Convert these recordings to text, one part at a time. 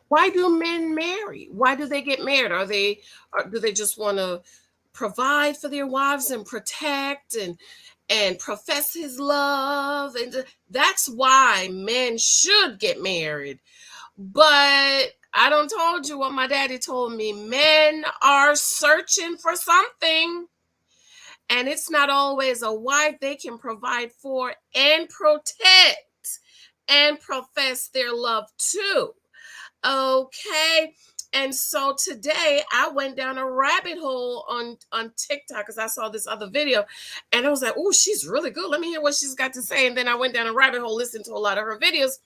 Why do men marry? Why do they get married? Or do they just want to provide for their wives and protect and profess his love? And that's why men should get married. But I don't told you what my daddy told me. Men are searching for something, and it's not always a wife they can provide for and protect and profess their love to. Okay. And so today I went down a rabbit hole on TikTok because I saw this other video and I was like, oh, she's really good. Let me hear what she's got to say. And then I went down a rabbit hole, listened to a lot of her videos.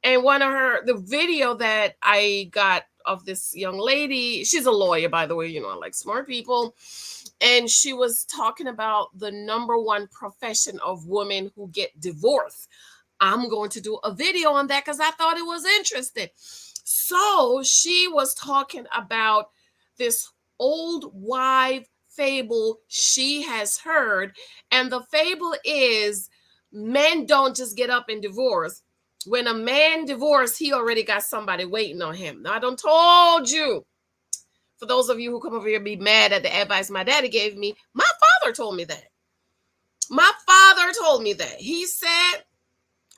And the video that I got of this young lady, she's a lawyer, by the way, I like smart people. And she was talking about the number one profession of women who get divorced. I'm going to do a video on that because I thought it was interesting. So she was talking about this old wife fable she has heard. And the fable is men don't just get up and divorce. When a man divorced, he already got somebody waiting on him. Now, I done told you, for those of you who come over here and be mad at the advice my daddy gave me, my father told me that. My father told me that. He said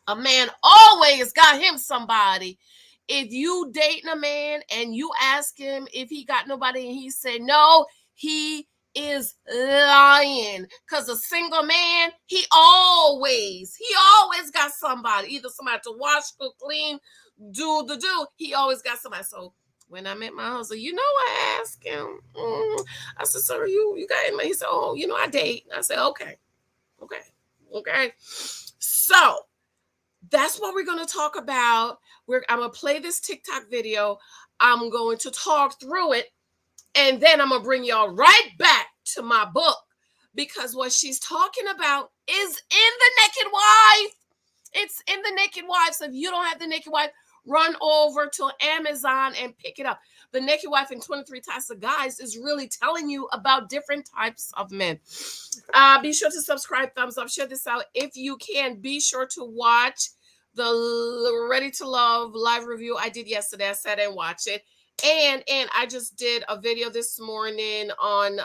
a man always got him somebody. If you dating a man and you ask him if he got nobody and he said no, he is lying. Because a single man, he always got somebody, either somebody to wash, cook, clean, do. He always got somebody. So when I met my husband, I asked him. I said, "Sir, you got him?" He said, "Oh, I date." I said, okay. So that's what we're going to talk about. I'm going to play this TikTok video. I'm going to talk through it. And then I'm going to bring y'all right back to my book because what she's talking about is in the Naked Wife. It's in the Naked Wife. So if you don't have the Naked Wife, run over to Amazon and pick it up. The Naked Wife and 23 Types of Guys is really telling you about different types of men. Be sure to subscribe, thumbs up, share this out. If you can, be sure to watch the Ready to Love live review I did yesterday. I sat and watched it. And I just did a video this morning on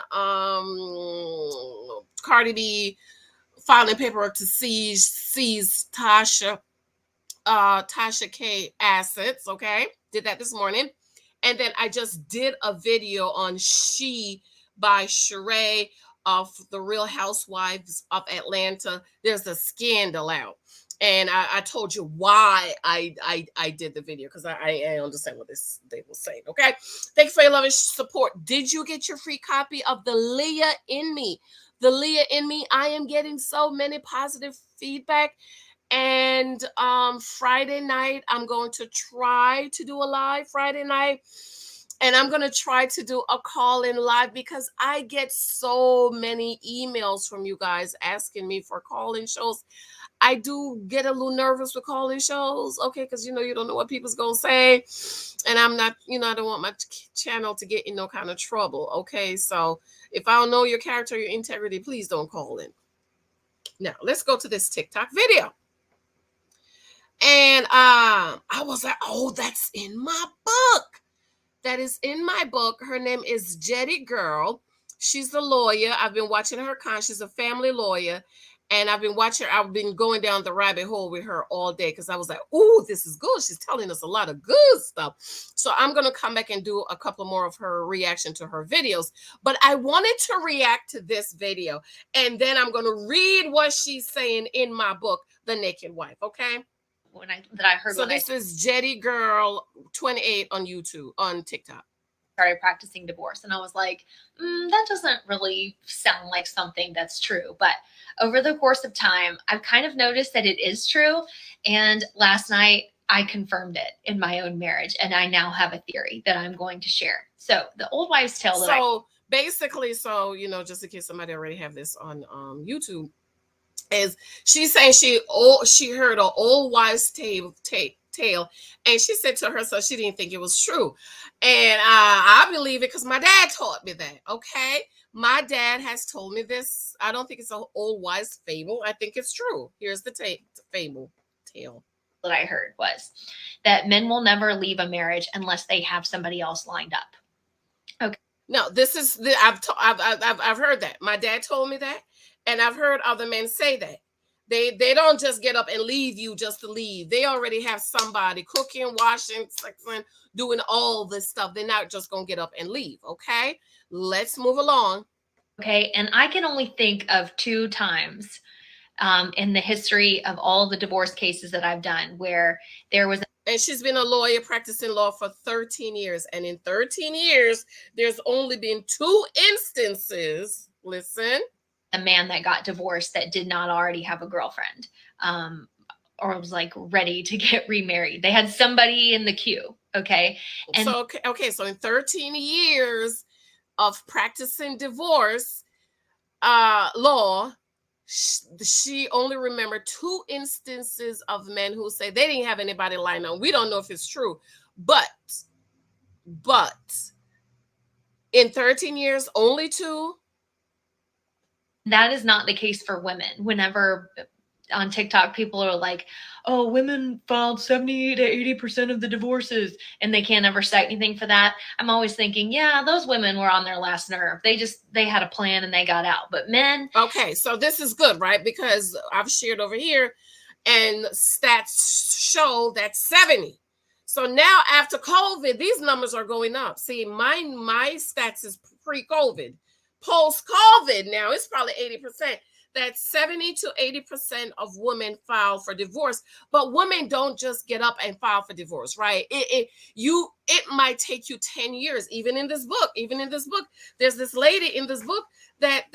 Cardi B filing paperwork to seize Tasha K assets. Okay, did that this morning, and then I just did a video on She by Sheree of the Real Housewives of Atlanta. There's a scandal out. And I told you why I did the video because I understand what they were saying. Okay, thanks for your love and support. Did you get your free copy of the Leah in Me? The Leah in Me. I am getting so many positive feedback. And Friday night, I'm going to try to do a live Friday night. And I'm going to try to do a call in live because I get so many emails from you guys asking me for call in shows. I do get a little nervous with calling shows, okay, because you don't know what people's gonna say, and I'm not, I don't want my channel to get in no kind of trouble, okay. So if I don't know your character, your integrity, please don't call in. Now let's go to this TikTok video, and I was like, oh, that's in my book. That is in my book. Her name is Jetty Girl. She's the lawyer. I've been watching her She's a family lawyer. And I've been going down the rabbit hole with her all day because I was like, oh, this is good. She's telling us a lot of good stuff. So I'm going to come back and do a couple more of her reaction to her videos. But I wanted to react to this video. And then I'm going to read what she's saying in my book, The Naked Wife. Okay. That I heard. So this is Jetty Girl 28 on YouTube, on TikTok. Started practicing divorce, and I was like, that doesn't really sound like something that's true. But over the course of time, I've kind of noticed that it is true. And last night I confirmed it in my own marriage, and I now have a theory that I'm going to share. So the old wives' tale. Basically, just in case somebody already have this on YouTube, is she's saying she heard an old wives' tale, and she said to herself she didn't think it was true, and I believe it because my dad taught me that. Okay, my dad has told me this. I don't think it's an old wives' fable. I think it's true. Here's the fable tale. that I heard was that men will never leave a marriage unless they have somebody else lined up. Okay. No, this is the I've heard that. My dad told me that, and I've heard other men say that. They don't just get up and leave you just to leave. They already have somebody cooking, washing, sexing, doing all this stuff. They're not just gonna get up and leave. Okay, let's move along. Okay. And I can only think of two times in the history of all the divorce cases that I've done where there was And she's been a lawyer practicing law for 13 years. And in 13 years, there's only been two instances. Listen. a man that got divorced that did not already have a girlfriend, um, or was like ready to get remarried. They had somebody in the queue. Okay. And So, okay. So in 13 years of practicing divorce law, she only remembered two instances of men who say they didn't have anybody lined up. We don't know if it's true, but in 13 years, only two. that is not the case for women. Whenever on TikTok, people are like, "Oh, women filed 70 to 80% of the divorces, and they can't ever cite anything for that." I'm always thinking, yeah, those women were on their last nerve. They had a plan and they got out. But men, Okay, so this is good, right? Because I've shared over here, and stats show that 70. So now after COVID, these numbers are going up. See, my stats is pre-COVID. Post-COVID, now it's probably 80%. That 70 to 80% of women file for divorce, but women don't just get up and file for divorce, right? It might take you 10 years. Even in this book, there's this lady in this book that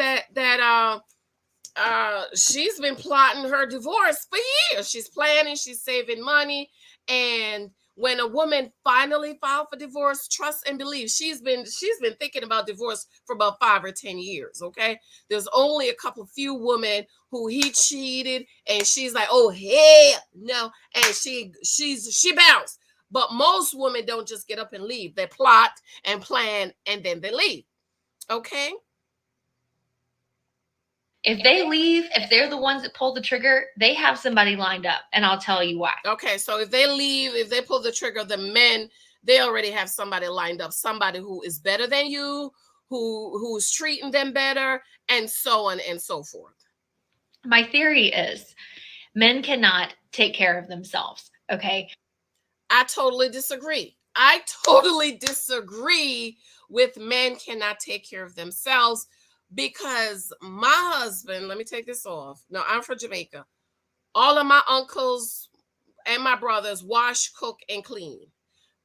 she's been plotting her divorce for years. She's planning, she's saving money, and when a woman finally filed for divorce, trust and believe, she's been thinking about divorce for about 5 or 10 years. Okay, there's only a couple few women who he cheated, and she's like, oh hell no, and she bounced. But most women don't just get up and leave. They plot and plan, and then they leave. Okay. if they leave, if they're the ones that pull the trigger, they have somebody lined up, and I'll tell you why. Okay, so if they leave, if they pull the trigger, the men, they already have somebody lined up, somebody who is better than you, who's treating them better, and so on and so forth. My theory is men cannot take care of themselves. Okay. I totally disagree. I totally disagree with men cannot take care of themselves, because my husband, let me take this off. No, I'm from Jamaica. All of my uncles and my brothers wash, cook, and clean.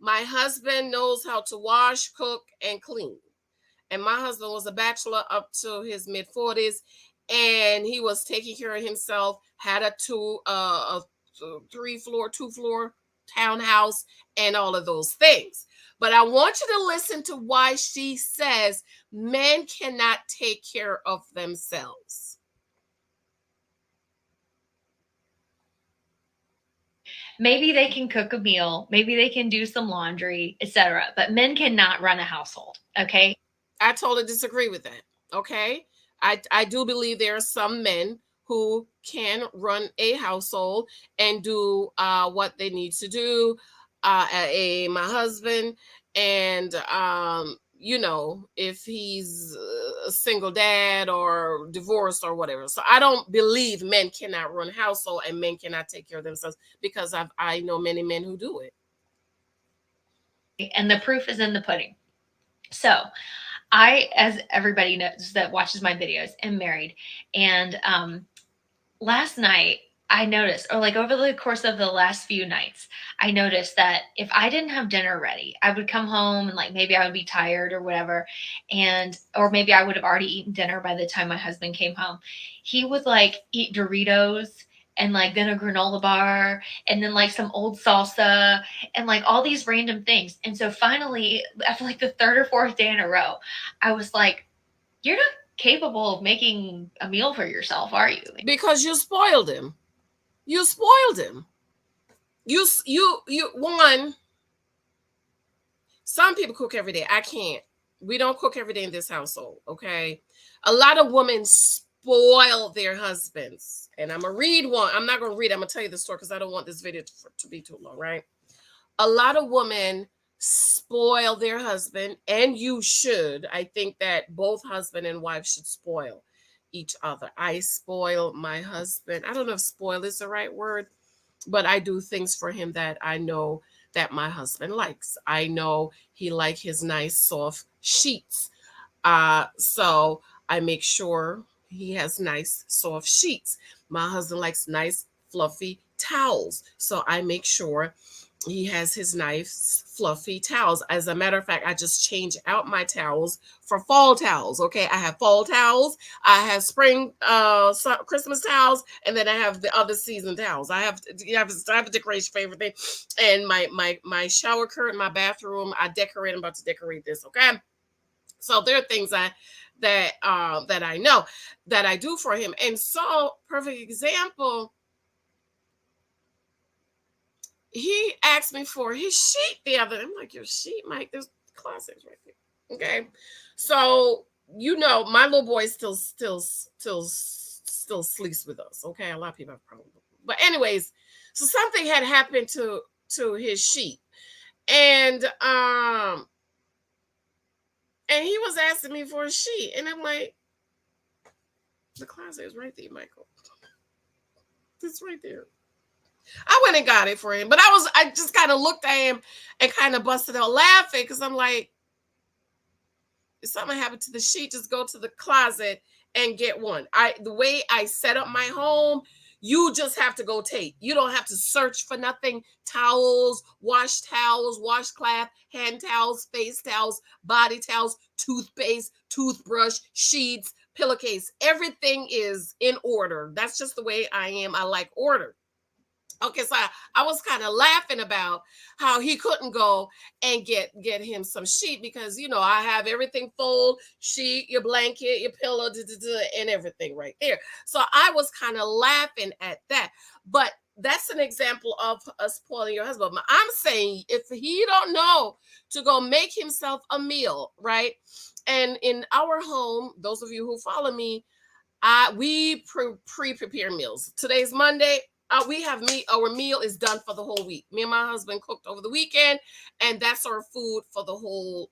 My husband knows how to wash, cook, and clean. And my husband was a bachelor up to his mid 40s, and he was taking care of himself, had a 3 floor, 2 floor townhouse, and all of those things. But I want you to listen to why she says men cannot take care of themselves. Maybe they can cook a meal, maybe they can do some laundry, etc. But men cannot run a household. Okay. I totally disagree with that. Okay. I do believe there are some men who can run a household and do what they need to do. My husband, and if he's a single dad or divorced or whatever. So I don't believe men cannot run household and men cannot take care of themselves, because I know many men who do it. And the proof is in the pudding. So I, as everybody knows that watches my videos, am married. And last night I noticed, or like over the course of the last few nights, I noticed that if I didn't have dinner ready, I would come home and like maybe I would be tired or whatever. And, or maybe I would have already eaten dinner by the time my husband came home. He would like eat Doritos and like then a granola bar and then like some old salsa and like all these random things. And so finally, after like the third or fourth day in a row, I was like, you're not capable of making a meal for yourself, are you? Because you spoiled him. You spoiled him. You one. Some people cook every day. I can't. We don't cook every day in this household. Okay. A lot of women spoil their husbands. And I'm going to read one. I'm not going to read, I'm going to tell you the story because I don't want this video to be too long, right? A lot of women spoil their husband, and you should. I think that both husband and wife should spoil each other. I spoil my husband. I don't know if spoil is the right word, but I do things for him that I know that my husband likes. I know he like his nice soft sheets. So I make sure he has nice soft sheets. My husband likes nice fluffy towels. So I make sure he has his nice fluffy towels. As a matter of fact, I just change out my towels for fall towels. Okay, I have fall towels, I have spring Christmas towels, and then I have the other season towels. I have a decoration for everything. And my shower curtain, my bathroom, I decorate. I'm about to decorate this. Okay, so there are things that I know that I do for him. And so, perfect example, he asked me for his sheet the other day. I'm like, your sheet, Mike? There's closets right there. Okay. So, my little boy still sleeps with us. Okay. A lot of people have problems. But anyways, so something had happened to his sheet. And he was asking me for a sheet. And I'm like, the closet is right there, Michael. It's right there. I went and got it for him. But I just kind of looked at him and kind of busted out laughing because I'm like, if something happened to the sheet, just go to the closet and get one. The way I set up my home, you just have to go take. You don't have to search for nothing. Towels, washcloth, hand towels, face towels, body towels, toothpaste, toothbrush, sheets, pillowcase. Everything is in order. That's just the way I am. I like order. Okay, so I was kind of laughing about how he couldn't go and get him some sheet because I have everything fold, sheet, your blanket, your pillow, and everything right there. So I was kind of laughing at that. But that's an example of us spoiling your husband. But I'm saying if he don't know to go make himself a meal, right? And in our home, those of you who follow me, we pre-prepare meals. Today's Monday. We have meat. Our meal is done for the whole week. Me and my husband cooked over the weekend, and that's our food for the whole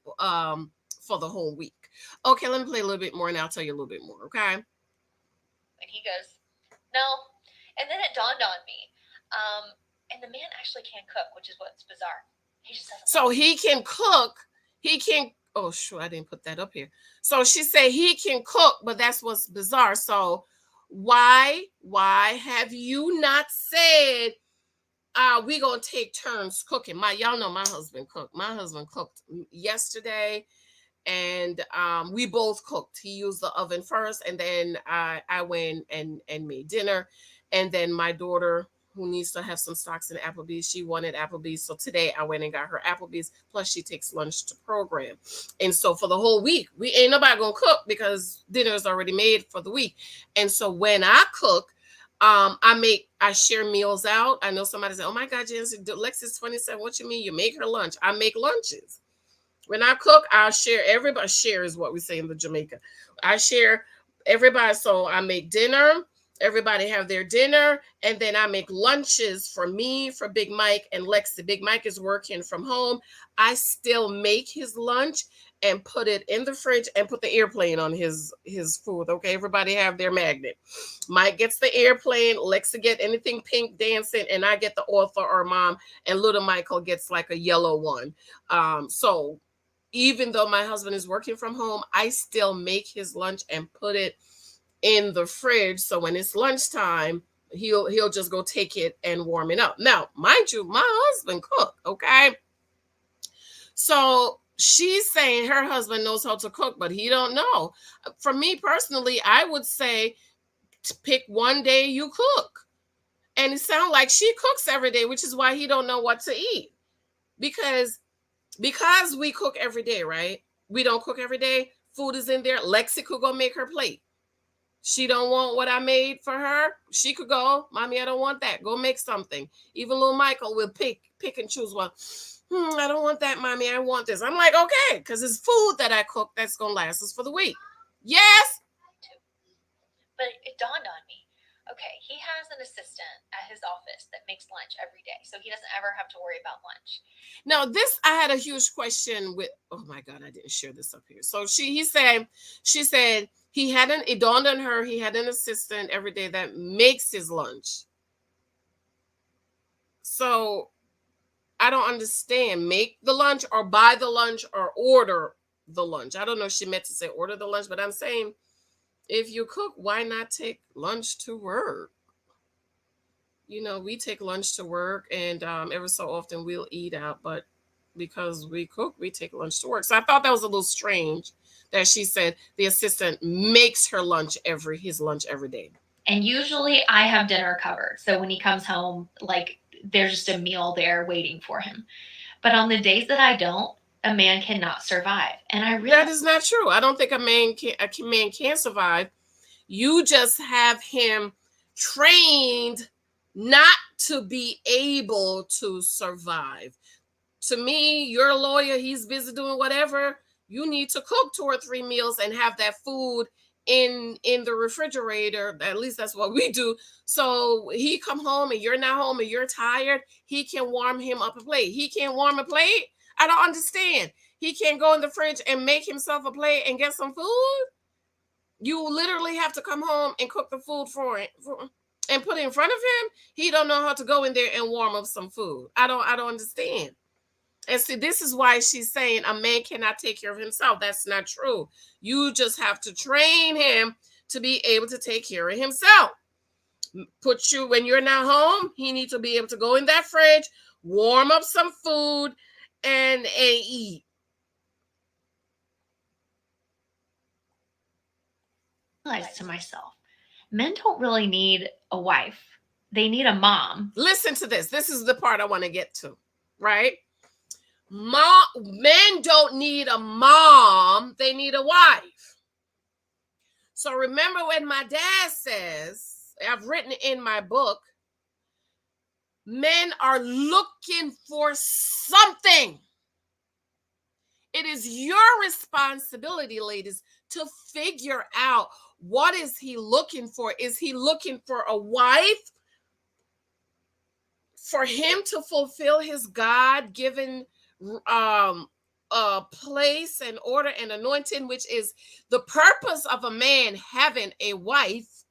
week. Okay, let me play a little bit more, and I'll tell you a little bit more. Okay. And he goes, no. And then it dawned on me. And the man actually can't cook, which is what's bizarre. He just doesn't. So he can cook. He can. Oh, sure, I didn't put that up here. So she said he can cook, but that's what's bizarre. So why have you not said we gonna take turns cooking? Y'all know my husband cooked. My husband cooked yesterday, and we both cooked. He used the oven first, and then I went and made dinner, and then my daughter, who needs to have some stocks in Applebee's, she wanted Applebee's, so today I went and got her Applebee's. Plus, she takes lunch to program, and so for the whole week, we ain't nobody gonna cook because dinner is already made for the week. And so when I cook, I share meals out. I know somebody said, "Oh my God, Janice, Lexus 27. What you mean? You make her lunch?" I make lunches. When I cook, I'll share. Everybody share is what we say in the Jamaica. I share everybody. So I make dinner. Everybody have their dinner, and then I make lunches for me, for Big Mike and Lexi. Big Mike is working from home. I still make his lunch and put it in the fridge and put the airplane on his food. Okay, everybody have their magnet. Mike gets the airplane. Lexi get anything pink dancing, and I get the author or mom, and little Michael gets like a yellow one. So even though my husband is working from home, I still make his lunch and put it in the fridge. So when it's lunchtime, he'll just go take it and warm it up. Now, mind you, my husband cook, okay? So she's saying her husband knows how to cook, but he don't know. For me personally, I would say pick one day you cook. And it sounds like she cooks every day, which is why he don't know what to eat. Because we cook every day, right? We don't cook every day. Food is in there. Lexi could go make her plate. She don't want what I made for her. She could go, Mommy, I don't want that. Go make something. Even little Michael will pick and choose one. I don't want that, Mommy. I want this. I'm like, okay, because it's food that I cook that's gonna last us for the week. Yes. But it dawned on me, okay, he has an assistant at his office that makes lunch every day, so he doesn't ever have to worry about lunch. Now, this I had a huge question with. Oh my God, I didn't share this up here. So she said he had an. It dawned on her he had an assistant every day that makes his lunch. So I don't understand. Make the lunch or buy the lunch or order the lunch. I don't know if she meant to say order the lunch, but I'm saying if you cook, why not take lunch to work? We take lunch to work, and ever so often we'll eat out, but because we cook, we take lunch to work. So I thought that was a little strange that she said the assistant makes her lunch his lunch every day. And usually I have dinner covered. So when he comes home, like there's just a meal there waiting for him. But on the days that I don't, a man cannot survive. And I That realize is not true. I don't think a man can survive. You just have him trained not to be able to survive. To me, you're a lawyer, he's busy doing whatever. You need to cook 2 or 3 meals and have that food in the refrigerator. At least that's what we do. So he come home and you're not home and you're tired, he can warm him up a plate. He can't warm a plate. I don't understand. He can't go in the fridge and make himself a plate and get some food. You literally have to come home and cook the food and put it in front of him. He don't know how to go in there and warm up some food. I don't understand. And see, this is why she's saying a man cannot take care of himself. That's not true. You just have to train him to be able to take care of himself. Put you when you're not home, he needs to be able to go in that fridge, warm up some food, and eat. to myself, men don't really need a wife. They need a mom. Listen to this. This is the part I want to get to, right? Men don't need a mom, they need a wife. So remember when my dad says, I've written in my book, men are looking for something. It is your responsibility, ladies, to figure out what is he looking for. Is he looking for a wife for him to fulfill his God-given place and order and anointing, which is the purpose of a man having a wife,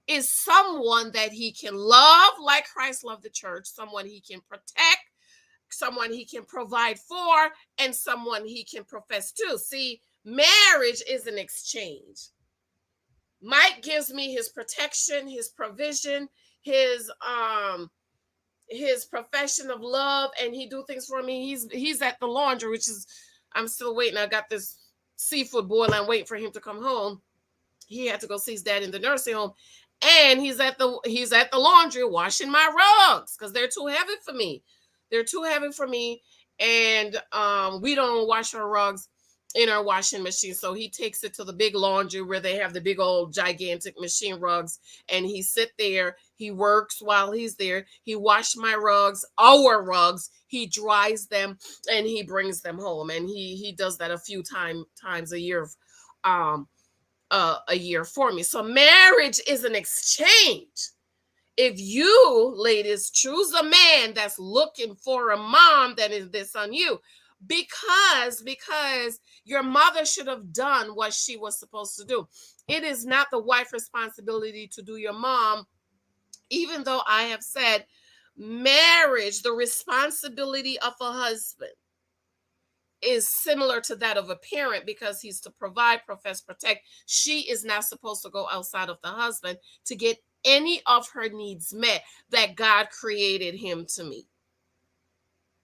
is someone that he can love like Christ loved the church, someone he can protect, someone he can provide for, and someone he can profess to. See, marriage is an exchange. Mike gives me his protection, his provision, his profession of love, and he do things for me. He's at the laundry, which is, I'm still waiting. I got this seafood boil. I'm waiting for him to come home. He had to go see his dad in the nursing home, and he's at the laundry washing my rugs because they're too heavy for me. They're too heavy for me, and we don't wash our rugs in our washing machine. So he takes it to the big laundry where they have the big old gigantic machine rugs, and he sit there. He works while he's there. He washes my rugs, our rugs. He dries them, and he brings them home. And he does that a few times a year. Um, a year for me. So marriage is an exchange. If you, ladies, choose a man that's looking for a mom, that is this on you. Because your mother should have done what she was supposed to do. It is not the wife's responsibility to do your mom, even though I have said marriage, the responsibility of a husband is similar to that of a parent because he's to provide, profess, protect. She is not supposed to go outside of the husband to get any of her needs met that God created him to meet.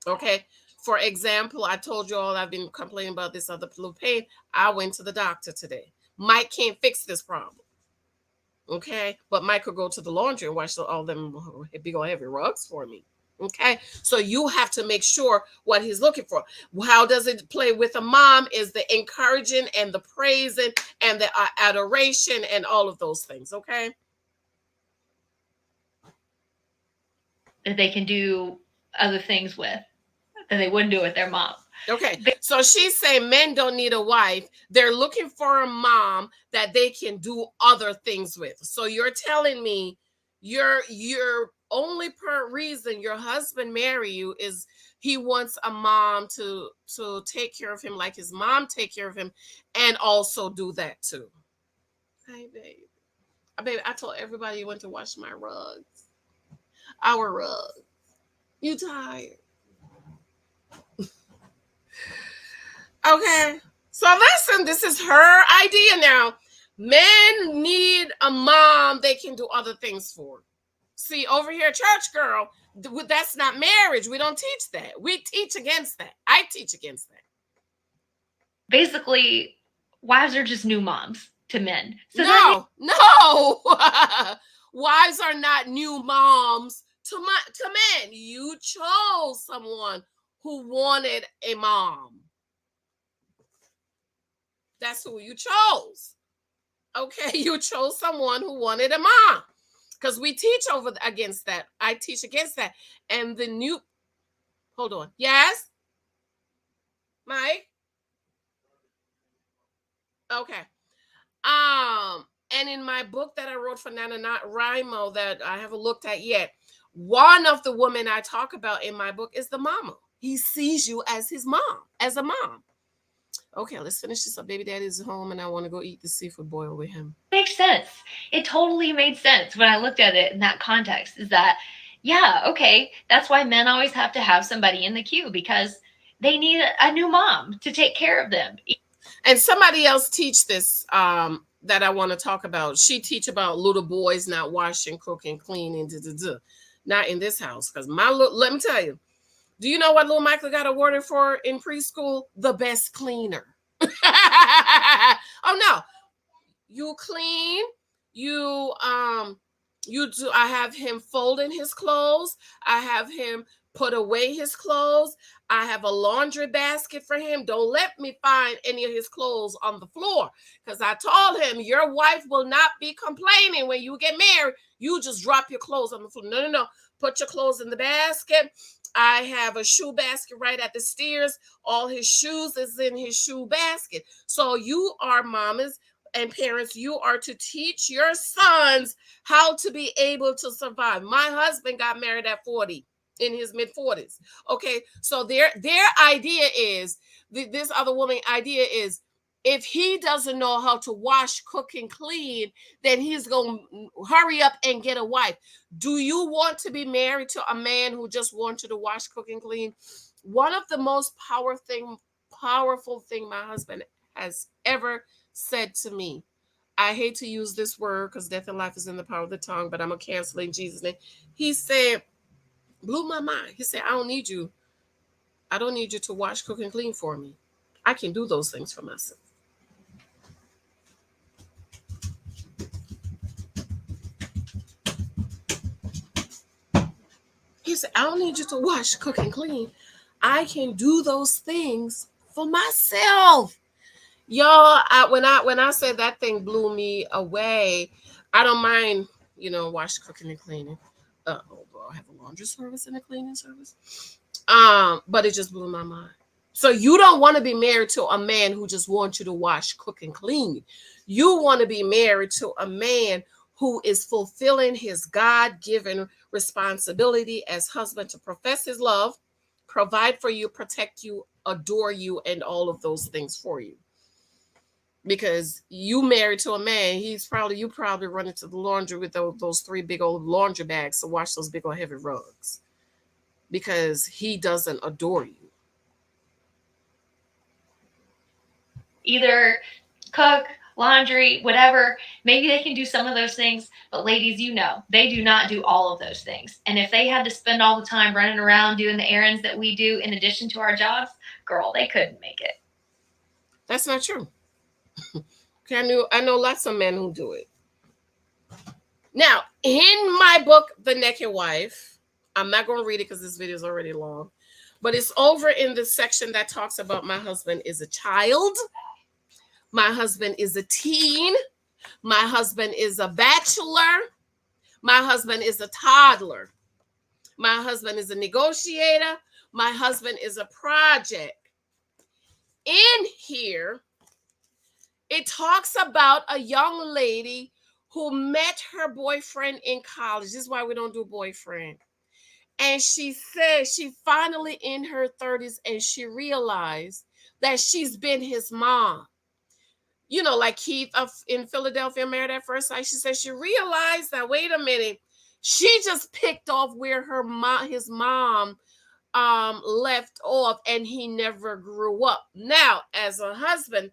Okay. For example, I told you all I've been complaining about this other flu pain. I went to the doctor today. Mike can't fix this problem. Okay. But Mike could go to the laundry and wash all them big old heavy rugs for me. Okay, so you have to make sure what he's looking for. How does it play with a mom is the encouraging and the praising and the adoration and all of those things. Okay, That they can do other things with that they wouldn't do with their mom. Okay, so she's saying men don't need a wife. They're looking for a mom that they can do other things with. So you're telling me your only per reason your husband marry you is he wants a mom to take care of him like his mom take care of him and also do that too. Hey babe. Baby, I told everybody you went to wash my rugs. Our rug. You tired. Okay. So listen, this is her idea now. Men need a mom they can do other things for. See, over here, church girl, that's not marriage. We don't teach that. We teach against that. I teach against that. Basically, wives are just new moms to men. So that means No, no. Wives are not new moms to men. You chose someone who wanted a mom. That's who you chose. Okay, you chose someone who wanted a mom. Because we teach over against that. I teach against that. And the new hold on. Yes, Mike. Okay. And in my book that I wrote for Nana Not Rimo that I haven't looked at yet, one of the women I talk about in my book is the mama. He sees you as his mom, as a mom. Okay, let's finish this up. Baby daddy's home and I want to go eat the seafood boil with him. makes sense. It totally made sense when I looked at it in that context. Is that, yeah, okay, that's why men always have to have somebody in the queue because they need a new mom to take care of them. And somebody else teach this that I want to talk about. She teach about little boys not washing, cooking, cleaning, not in this house. Because let me tell you, do you know what little Michael got awarded for in preschool? The best cleaner. Oh no, you clean, you you do. I have him folding his clothes. I have him put away his clothes. I have a laundry basket for him. Don't let me find any of his clothes on the floor because I told him your wife will not be complaining when you get married. You just drop your clothes on the floor. No, no, no. Put your clothes in the basket. I have a shoe basket right at the stairs. All his shoes is in his shoe basket. So you are mamas and parents, you are to teach your sons how to be able to survive. My husband got married at 40, in his mid 40s. Okay, so their idea is this other woman idea is if he doesn't know how to wash, cook, and clean, then he's going to hurry up and get a wife. Do you want to be married to a man who just wants you to wash, cook, and clean? One of the most powerful thing my husband has ever said to me. I hate to use this word because death and life is in the power of the tongue, but I'm going to cancel it in Jesus' name. He said, blew my mind. He said, I don't need you. I don't need you to wash, cook, and clean for me. I can do those things for myself. He said, I don't need you to wash, cook, and clean. I can do those things for myself. Y'all, when I said that thing blew me away, I don't mind, wash, cooking, and cleaning. I have a laundry service and a cleaning service. But it just blew my mind. So you don't want to be married to a man who just wants you to wash, cook, and clean. You want to be married to a man who is fulfilling his God-given responsibility as husband to profess his love, provide for you, protect you, adore you, and all of those things for you. Because you married to a man, you probably run into the laundry with those three big old laundry bags to wash those big old heavy rugs because he doesn't adore you. Either cook, laundry, whatever. Maybe they can do some of those things, but ladies, they do not do all of those things. And if they had to spend all the time running around doing the errands that we do in addition to our jobs, girl, they couldn't make it. That's not true. I know lots of men who do it. Now, in my book, The Naked Wife, I'm not going to read it because this video is already long, but it's over in the section that talks about my husband is a child, my husband is a teen, my husband is a bachelor, my husband is a toddler, my husband is a negotiator, my husband is a project. in here, it talks about a young lady who met her boyfriend in college. This is why we don't do boyfriend. And she said she finally in her 30s and she realized that she's been his mom. You know, like Keith in Philadelphia, Married at First Sight. She said she realized that, wait a minute, she just picked off where his mom left off, and he never grew up. Now, as a husband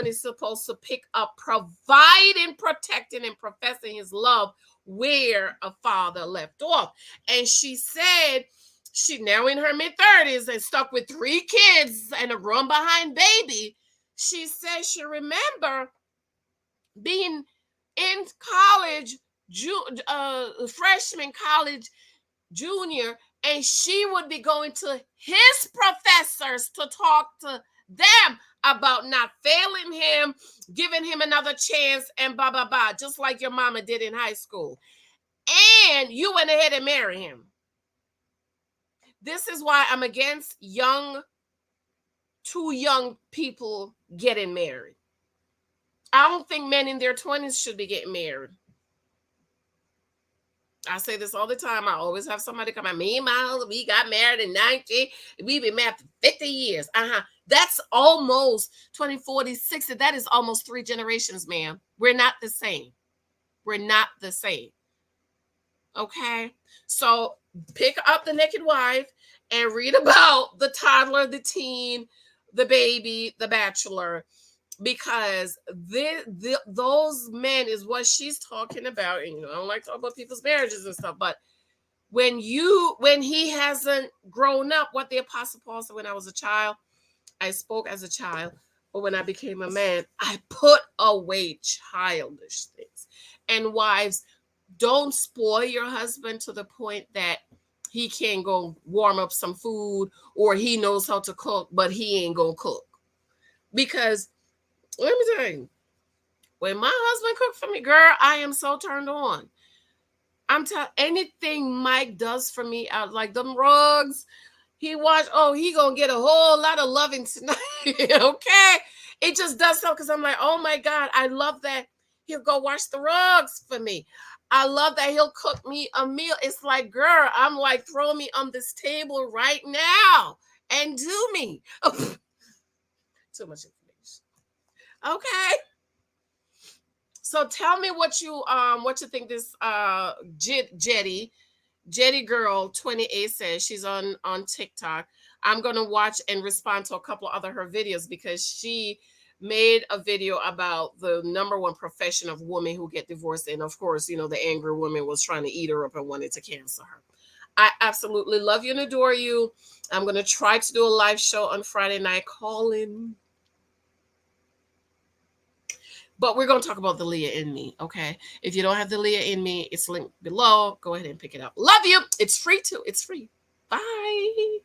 is supposed to pick up providing, protecting, and professing his love where a father left off. And she said she now in her mid-30s and stuck with 3 kids and a run behind baby. She says she remember being in college, freshman college, junior, and she would be going to his professors to talk to them about not failing him, giving him another chance, and blah blah blah, just like your mama did in high school. And you went ahead and married him. This is why I'm against too young people getting married. I don't think men in their 20s should be getting married. I say this all the time. I always have somebody come at me and my husband. We got married in 19. We've been married for 50 years. That's almost 20, 40, 60. That is almost 3 generations, ma'am. We're not the same. We're not the same. Okay? So pick up The Naked Wife and read about the toddler, the teen, the baby, the bachelor, because those men is what she's talking about. And I don't like to talk about people's marriages and stuff, but when he hasn't grown up, what the Apostle Paul said, when I was a child, I spoke as a child, but when I became a man, I put away childish things. And wives, don't spoil your husband to the point that he can't go warm up some food, or he knows how to cook, but he ain't gonna cook. Because let me tell you, when my husband cooked for me, girl, I am so turned on. I'm telling anything Mike does for me, like them rugs, he gonna get a whole lot of loving tonight. Okay, it just does so because I'm like, oh my God, I love that he'll go wash the rugs for me. I love that he'll cook me a meal. It's like, girl, I'm like, throw me on this table right now and do me. Too much information. Okay. So tell me what you think this Jetty Girl 28 says. She's on TikTok. I'm gonna watch and respond to a couple of other her videos because she made a video about the number one profession of women who get divorced, and of course, the angry woman was trying to eat her up and wanted to cancel her. I absolutely love you and adore you. I'm gonna try to do a live show on Friday night. Call in. But we're going to talk about the Leah in me, okay? If you don't have the Leah in me, it's linked below. Go ahead and pick it up. Love you. It's free too. It's free. Bye.